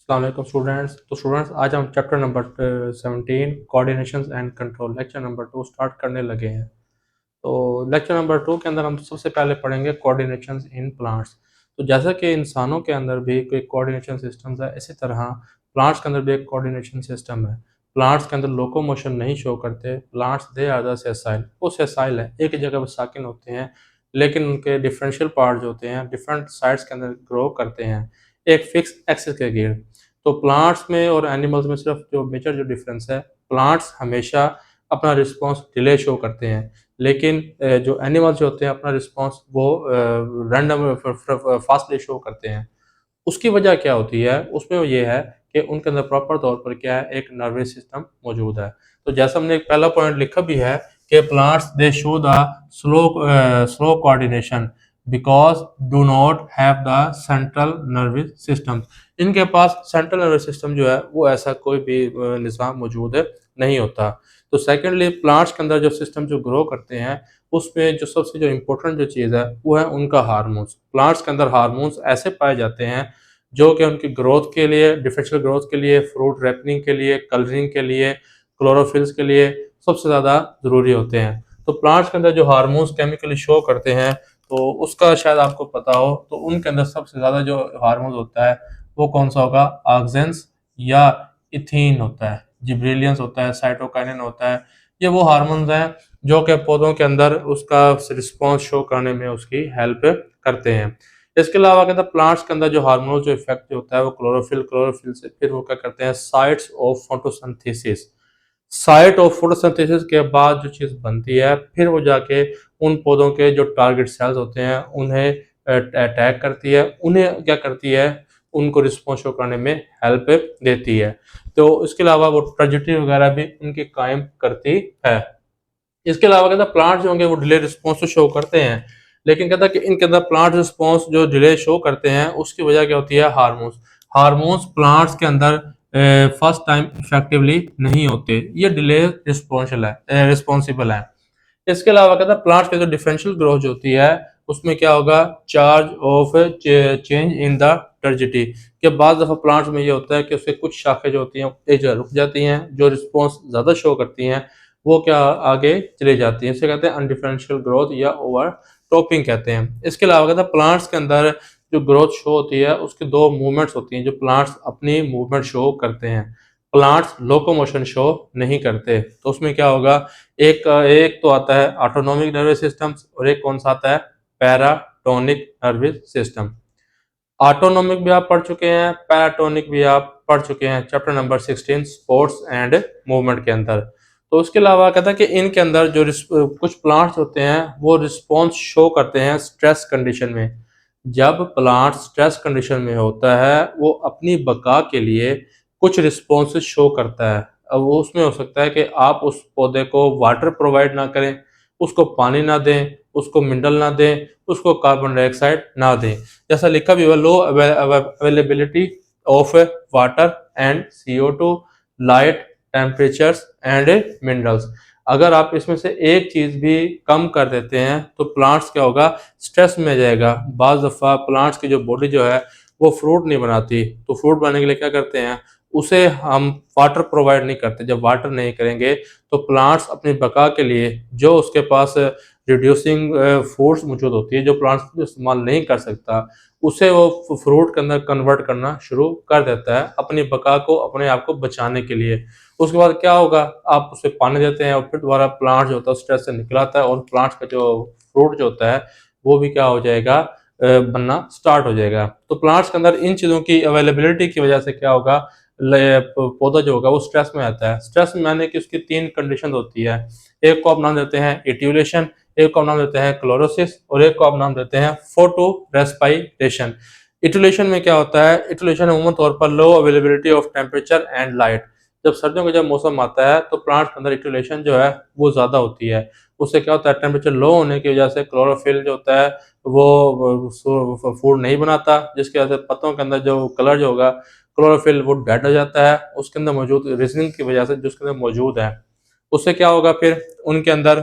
अस्सलाम वालेकुम स्टूडेंट्स। तो स्टूडेंट्स आज हम chapter number 17 coordination and control lecture number 2 start करने लगे हैं। तो लेक्चर नंबर 2 के अंदर हम सबसे पहले पढ़ेंगे कोऑर्डिनेशन इन प्लांट्स। तो जैसा कि इंसानों के अंदर भी कोई कोऑर्डिनेशन सिस्टम्स है, इसी तरह प्लांट्स के अंदर भी एक कोऑर्डिनेशन सिस्टम है। प्लांट्स के अंदर लोकोमोशन नहीं शो करते। Plants they are the sessile, वो सेसाइल है, एक ही जगह पर साकिन होते हैं, लेकिन उनके डिफरेंशियल पार्ट जो होते हैं डिफरेंट साइड्स के अंदर ग्रो करते हैं एक फिक्स एक्सिस के गिर्द। तो प्लांट्स में और एनिमल्स में सिर्फ जो मेजर जो डिफरेंस है, प्लांट्स हमेशा अपना रिस्पॉन्स डिले शो करते हैं, लेकिन जो एनिमल्स जो होते हैं अपना रिस्पॉन्स वो रैंडम फास्टली शो करते हैं। उसकी वजह क्या होती है? उसमें ये है कि उनके अंदर प्रॉपर तौर पर क्या है, एक नर्वस सिस्टम मौजूद है। तो जैसा हमने एक पहला पॉइंट लिखा भी है कि plants they show the slow slow coordination because do not have the central nervous system. इनके पास सेंट्रल नर्वस सिस्टम जो है वो ऐसा कोई भी निज़ाम मौजूद नहीं होता। तो सेकेंडली प्लांट्स के अंदर जो सिस्टम जो ग्रो करते हैं उसमें जो सबसे जो इम्पोर्टेंट जो चीज़ है वो है उनका हार्मोन्स। प्लांट्स के अंदर हार्मोन्स ऐसे पाए जाते हैं जो कि उनकी ग्रोथ के लिए, डिफरेंशियल ग्रोथ के लिए, फ्रूट रैपनिंग के लिए, कलरिंग के लिए, क्लोरोफिल्स के लिए सबसे ज़्यादा ज़रूरी होते हैं। तो प्लांट्स के अंदर जो हार्मोन्स केमिकली शो करते हैं तो उसका शायद आपको पता हो, तो उनके अंदर सबसे ज़्यादा जो हार्मोन्स होता है वो कौन सा होगा? ऑक्जेंस या इथीन होता है, जिब्रेलियंस होता है, साइटोकाइनिन होता है। ये वो हार्मोन्स हैं जो कि पौधों के अंदर उसका रिस्पॉन्स शो करने में उसकी हेल्प करते हैं। इसके अलावा कहता है प्लांट्स के अंदर जो हार्मोनल जो इफेक्ट होता है वो क्लोरोफिल से फिर वो क्या करते हैं, sites of photosynthesis. Site of photosynthesis के बाद जो चीज़ बनती है फिर वो जाके उन पौधों के जो टारगेट सेल्स होते हैं उन्हें अटैक करती है, उन्हें क्या करती है, उनको रिस्पॉन्स शो करने में हेल्प देती है। तो इसके अलावा वो ट्रेजेक्टरी वगैरह भी उनकी कायम करती है। इसके अलावा कहता है प्लांट जो होंगे वो डिले रिस्पॉन्स तो शो करते हैं, लेकिन कहता है कि इनके अंदर प्लांट रिस्पॉन्स जो डिले शो करते हैं उसकी वजह क्या होती है? हार्मोन्स। हार्मोन्स प्लांट्स के अंदर फर्स्ट टाइम इफेक्टिवली नहीं होते, ये डिले रिस्पॉन्सिबल है। इसके अलावा कहता है प्लांट्स की जो डिफरेंशियल ग्रोथ होती है उसमें क्या होगा? Charge of change in the टर्जिटी। कि बाद दफ़ा प्लांट्स में ये होता है कि उसके कुछ शाखें जो होती हैं एक जगह रुक जाती हैं, जो रिस्पॉन्स ज़्यादा शो करती हैं वो क्या आगे चली जाती हैं। इसे कहते हैं अनडिफरेंशियल ग्रोथ या ओवर टॉपिंग कहते हैं। इसके अलावा कहता है प्लांट्स के अंदर जो ग्रोथ शो होती है उसकी दो मूवमेंट्स होती हैं जो प्लांट्स अपनी मूवमेंट शो करते हैं। प्लांट्स लोकोमोशन शो नहीं करते। तो उसमें क्या होगा? एक एक तो आता है ऑटोनॉमिक नर्वस सिस्टम और एक कौन सा आता है? Paratonic nervous system. ऑटोनॉमिक भी आप पढ़ चुके हैं, पैराटोनिक भी आप पढ़ चुके हैं chapter number 16 sports and movement के अंदर। तो उसके अलावा कहता है कि इनके अंदर जो कुछ प्लांट्स होते हैं वो रिस्पॉन्स शो करते हैं स्ट्रेस कंडीशन में। जब प्लांट स्ट्रेस कंडीशन में होता है वो अपनी बका के लिए कुछ रिस्पॉन्सेस शो करता है। अब वो उसमें हो सकता है कि आप उस पौधे को वाटर प्रोवाइड ना करें, उसको पानी ना दें, उसको मिनरल ना दें, उसको कार्बन डाइऑक्साइड ना दें। जैसा लिखा भी हुआ, low availability of water and CO2, light, temperatures and minerals. अगर आप इसमें से एक चीज़ भी कम कर देते हैं तो प्लांट्स क्या होगा? स्ट्रेस में आ जाएगा। बाज़ दफ़ा प्लांट्स की जो बॉडी जो है वो फ्रूट नहीं बनाती, तो फ्रूट बनाने के लिए क्या करते हैं? उसे हम वाटर प्रोवाइड नहीं करते। जब वाटर नहीं करेंगे तो प्लांट्स अपनी बका के लिए जो उसके पास रिड्यूसिंग फोर्स मौजूद होती है, जो प्लांट्स इस्तेमाल नहीं कर सकता, उसे वो फ्रूट के अंदर कन्वर्ट करना शुरू कर देता है अपनी बका को, अपने आप को बचाने के लिए। उसके बाद क्या होगा? आप उसे पानी देते हैं और फिर दोबारा प्लांट जो होता है स्ट्रेस से निकल आता है और प्लांट्स का जो फ्रूट जो होता है वो भी क्या हो जाएगा? बनना स्टार्ट हो जाएगा। तो प्लांट्स के अंदर इन चीज़ों की अवेलेबिलिटी की वजह से क्या होगा? पौधा जो होगा वो स्ट्रेस में आता है। स्ट्रेस में आने की उसकी तीन कंडीशन होती है। एक को आप नाम देते हैं इट्यूलेशन, एक को आप नाम देते हैं क्लोरोसिस और एक को आप नाम देते हैं फोटो रेस्पाइरेशन। इट्यूलेशन में क्या होता है? इट्यूलेशन अमूमन तौर पर low availability of temperature and light. जब सर्दियों का जब मौसम आता है तो प्लांट के अंदर इट्यूलेशन जो है वो ज़्यादा होती है। उससे क्या होता है? टेम्परेचर लो होने की वजह से क्लोरोफिल जो होता है वो फूड नहीं बनाता, जिसकी वजह से पत्तों के अंदर जो कलर जो होगा क्लोरोफिल वो डेड हो जाता है उसके अंदर मौजूद रीजनिंग की वजह से जो उसके अंदर मौजूद है। उससे क्या होगा फिर? उनके अंदर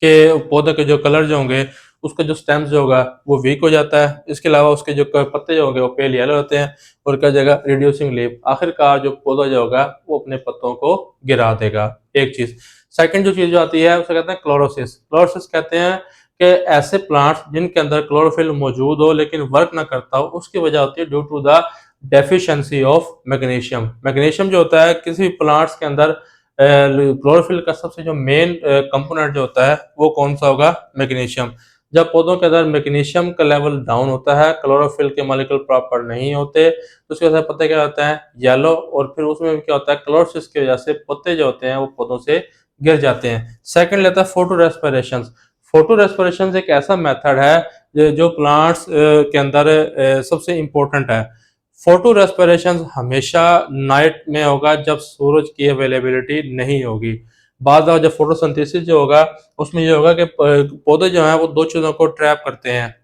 के पौधे के जो कलर जो होंगे उसका जो स्टेम्स जो होगा वो वीक हो जाता है। इसके अलावा उसके जो पत्ते जो होंगे वो पेल येलो होते हैं और क्या जगह रिड्यूसिंग लीफ, आखिरकार जो पौधा जो होगा वो अपने पत्तों को गिरा देगा। एक चीज। सेकंड जो चीज जो आती है उसे कहते हैं क्लोरोसिस। क्लोरोसिस कहते हैं कि ऐसे प्लांट्स जिनके अंदर क्लोरोफिल मौजूद हो लेकिन वर्क ना करता हो, उसकी वजह होती है due to the deficiency of magnesium. Magnesium जो होता है किसी भी प्लांट्स के अंदर क्लोरोफिल का सबसे जो मेन कंपोनेंट जो होता है वो कौन सा होगा? मैग्नीशियम। जब पौधों के अंदर मैग्नीशियम का लेवल डाउन होता है, क्लोरोफिल के मॉलिक्यूल प्रॉपर नहीं होते, तो उसकी वजह से पत्ते क्या होता है? येलो। और फिर उसमें भी क्या होता है? क्लोरोसिस की वजह से पत्ते जो होते हैं वो पौधों से गिर जाते हैं। सेकंड लेता है फोटो रेस्पिरेशन। फोटो रेस्पिरेशन एक ऐसा मेथड है जो प्लांट्स के अंदर सबसे इंपॉर्टेंट है। फोटो रेस्पिरेशन हमेशा नाइट में होगा जब सूरज की अवेलेबिलिटी नहीं होगी। बाद में जब फोटोसिंथेसिस जो होगा उसमें ये होगा कि पौधे जो हैं वो दो चीजों को ट्रैप करते हैं।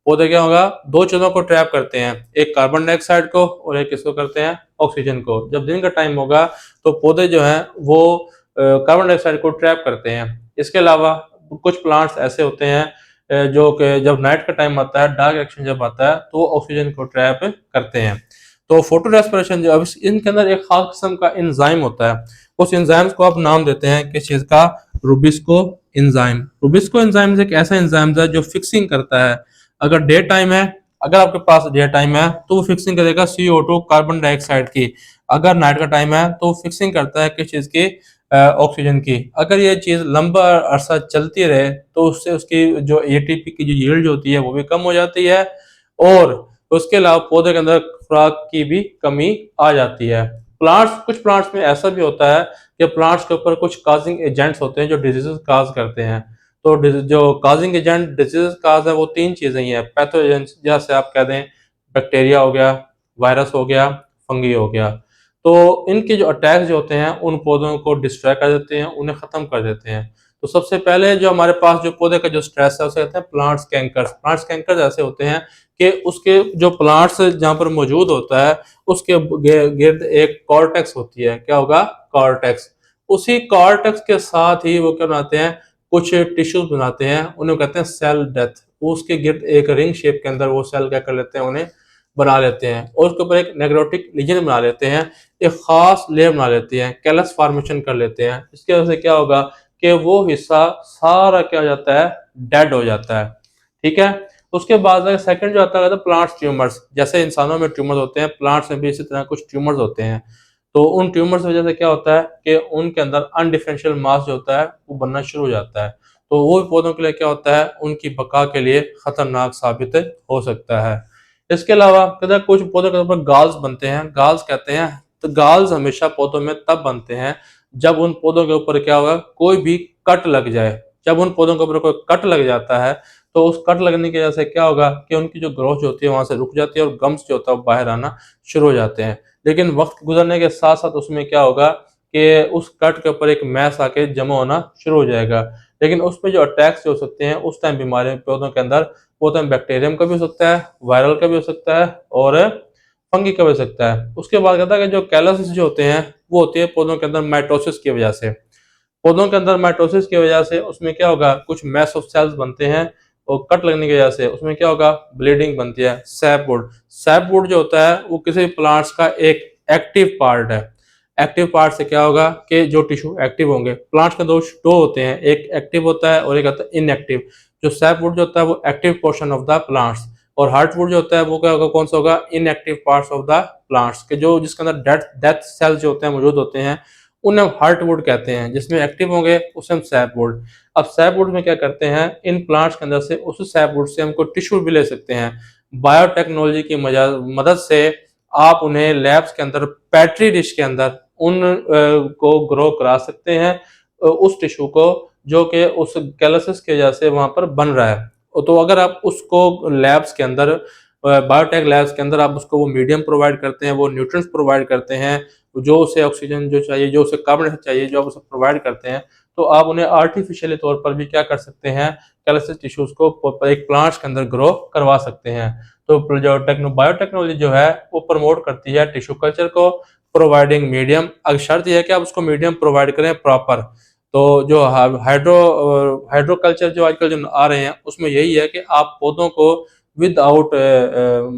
पौधे क्या होगा? दो चीजों को ट्रैप करते हैं, एक कार्बन डाइऑक्साइड को और एक किसको करते हैं? ऑक्सीजन को। जब दिन का टाइम होगा तो पौधे जो हैं वो कार्बन डाइऑक्साइड को ट्रैप करते हैं। इसके अलावा कुछ प्लांट्स ऐसे होते हैं जो कि जब नाइट का टाइम आता है, डार्क एक्शन जब आता है तो वो ऑक्सीजन को ट्रैप करते हैं। तो फोटो रेस्पिरेशन जो अब इनके अंदर एक खास किस्म का एंजाइम होता है, उस एंजाइम को आप नाम देते हैं किस चीज का? Rubisco enzyme. रूबिस्को एंजाइम एक ऐसा एंजाइम है जो फिक्सिंग करता है। अगर डे टाइम है, अगर आपके पास डे टाइम है तो वो फिक्सिंग करेगा CO2 कार्बन डाइऑक्साइड की। अगर नाइट का टाइम है तो फिक्सिंग करता है किस चीज की? ऑक्सीजन की। अगर ये चीज लंबा अरसा चलती रहे तो उससे उसकी जो ATP की जो यील्ड होती है वो भी कम हो जाती है और उसके अलावा पौधे के अंदर खुराक की भी कमी आ जाती है। प्लांट्स, कुछ प्लांट्स में ऐसा भी होता है कि प्लांट्स के ऊपर कुछ काजिंग एजेंट्स होते हैं जो डिजीजेस काज करते हैं। तो जो काजिंग एजेंट डिजीजेस काज है वो तीन चीजें ही है। पैथोजेंस, जैसे आप कह दें बैक्टीरिया हो गया, वायरस हो गया, फंगी हो गया। तो इनके जो अटैक जो होते हैं उन पौधों को डिस्ट्रॉय कर देते हैं, उन्हें खत्म कर देते हैं। तो सबसे पहले जो हमारे पास जो पौधे का जो स्ट्रेस है उसे कहते हैं प्लांट्स कैंकर्स। प्लांट्स कैंकर्स ऐसे होते हैं कि उसके जो प्लांट्स जहाँ पर मौजूद होता है उसके गिर्द एक कॉर्टेक्स होती है। क्या होगा? कॉर्टेक्स। उसी कॉर्टेक्स के साथ ही वो क्या बनाते हैं? कुछ टिश्यूज बनाते हैं, उन्हें कहते हैं सेल डेथ। उसके गिर्द एक रिंग शेप के अंदर वो सेल क्या कर लेते हैं? उन्हें बना लेते हैं और उसके ऊपर एक नेक्रोटिक लीजन बना लेते हैं, एक खास लेयर बना लेते हैं, कैलस फॉर्मेशन कर लेते हैं। इसकी वजह से क्या होगा कि वो हिस्सा सारा क्या हो जाता है? डेड हो जाता है। ठीक है। उसके बाद सेकंड जो आता है प्लांट्स ट्यूमर्स। जैसे इंसानों में ट्यूमर्स होते हैं, प्लांट्स में भी इसी तरह कुछ ट्यूमर्स होते हैं। तो उन ट्यूमर्स की वजह से क्या होता है कि उनके अंदर अनडिफरेंशियल मास जो होता है वो बनना शुरू हो जाता है। तो वो पौधों के लिए क्या होता है? उनकी बका के लिए खतरनाक साबित हो सकता है। इसके अलावा कहते हैं कुछ पौधों के ऊपर गाल्स बनते हैं। गाल्स कहते हैं, तो गाल्स हमेशा पौधों में तब बनते हैं जब उन पौधों के ऊपर क्या होगा? कोई भी कट लग जाए। जब उन पौधों के ऊपर कोई कट लग जाता है तो उस कट लगने की वजह से क्या होगा कि उनकी जो ग्रोथ जो होती है वहां से रुक जाती है और गम्स जो होता है वो बाहर आना शुरू हो जाते हैं। लेकिन वक्त गुजरने के साथ साथ उसमें क्या होगा कि उस कट के ऊपर एक मैस आके जमा होना शुरू हो जाएगा। लेकिन उसमें जो अटैक्स हो सकते हैं उस टाइम बीमारी पौधों के अंदर, वो टाइम बैक्टीरियम का भी हो सकता है, वायरल का भी हो सकता है और फंगी का भी हो सकता है। उसके बाद कहता है कि जो कैलसिस जो होते हैं वो होती है पौधों के अंदर माइटोसिस की वजह से। पौधों के अंदर माइटोसिस की वजह से उसमें क्या होगा? कुछ मैस ऑफ सेल्स बनते हैं और कट लगने की वजह से उसमें क्या होगा? ब्लीडिंग बनती है। सैपवुड, सैपवुड जो होता है वो किसी प्लांट्स का एक एक्टिव पार्ट है। एक्टिव पार्ट से क्या होगा कि जो टिश्यू एक्टिव होंगे, प्लांट्स के दो होते हैं, एक एक्टिव होता है और एक होता है इनएक्टिव। जो सैपवुड जो होता है वो active portion of the plants और हार्टवुड जो होता है वो क्या होगा? कौन सा होगा? Inactive parts of the plants के जो जिसके अंदर डेथ सेल्स जो होते हैं मौजूद होते हैं उन्हें हार्टवुड कहते हैं। जिसमें एक्टिव होंगे उसे हम सैपवुड। अब सैपवुड में क्या करते हैं? इन प्लांट्स के अंदर से उस सैपवुड से हमको टिश्यू भी ले सकते हैं। बायोटेक्नोलॉजी की मदद से आप उन्हें लैब्स के अंदर पैट्री डिश के अंदर उन को ग्रो करा सकते हैं, उस टिश्यू को जो कि उस कैलसिस की वजह से वहां पर बन रहा है। तो अगर आप उसको लैब्स के अंदर, बायोटेक लैब्स के अंदर आप उसको वो मीडियम प्रोवाइड करते हैं, वो न्यूट्रिएंट्स प्रोवाइड करते हैं, जो उसे ऑक्सीजन जो चाहिए, जो उसे कार्बन चाहिए, जो आप उसे प्रोवाइड करते हैं, तो आप उन्हें आर्टिफिशियली तौर पर भी क्या कर सकते हैं? कैलसिस टिश्यूज को एक प्लांट्स के अंदर ग्रो करवा सकते हैं। तो जो बायोटेक्नोलॉजी जो है वो प्रमोट करती है टिश्यू कल्चर को, प्रोवाइडिंग मीडियम। अब शर्त यह है कि आप उसको मीडियम प्रोवाइड करें प्रॉपर, तो जो हाइड्रोकल्चर जो आजकल जो आ रहे हैं उसमें यही है कि आप पौधों को विदाउट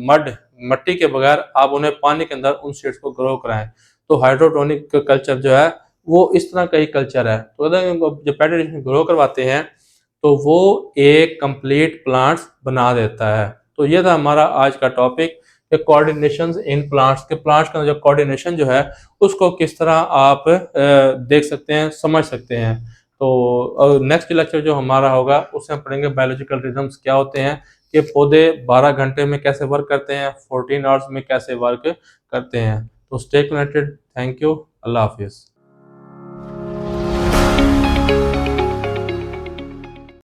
मड, मिट्टी के बगैर आप उन्हें पानी के अंदर उन सीड्स को ग्रो कराएं। तो हाइड्रोटोनिक कल्चर जो है वो इस तरह का ही कल्चर है। तो अगर जब पेट्री ग्रो करवाते हैं तो वो एक कंप्लीट प्लांट्स बना देता है। तो ये था हमारा आज का टॉपिक कि कोऑर्डिनेशन इन प्लांट्स के, प्लांट्स का जो कोऑर्डिनेशन जो है उसको किस तरह आप देख सकते हैं, समझ सकते हैं। तो नेक्स्ट लेक्चर जो हमारा होगा उसमें पढ़ेंगे बायोलॉजिकल रिदम्स क्या होते हैं, कि पौधे 12 घंटे में कैसे वर्क करते हैं, 14 आवर्स में कैसे वर्क करते हैं। तो स्टे कनेक्टेड। Thank you. अल्लाह हाफिज़।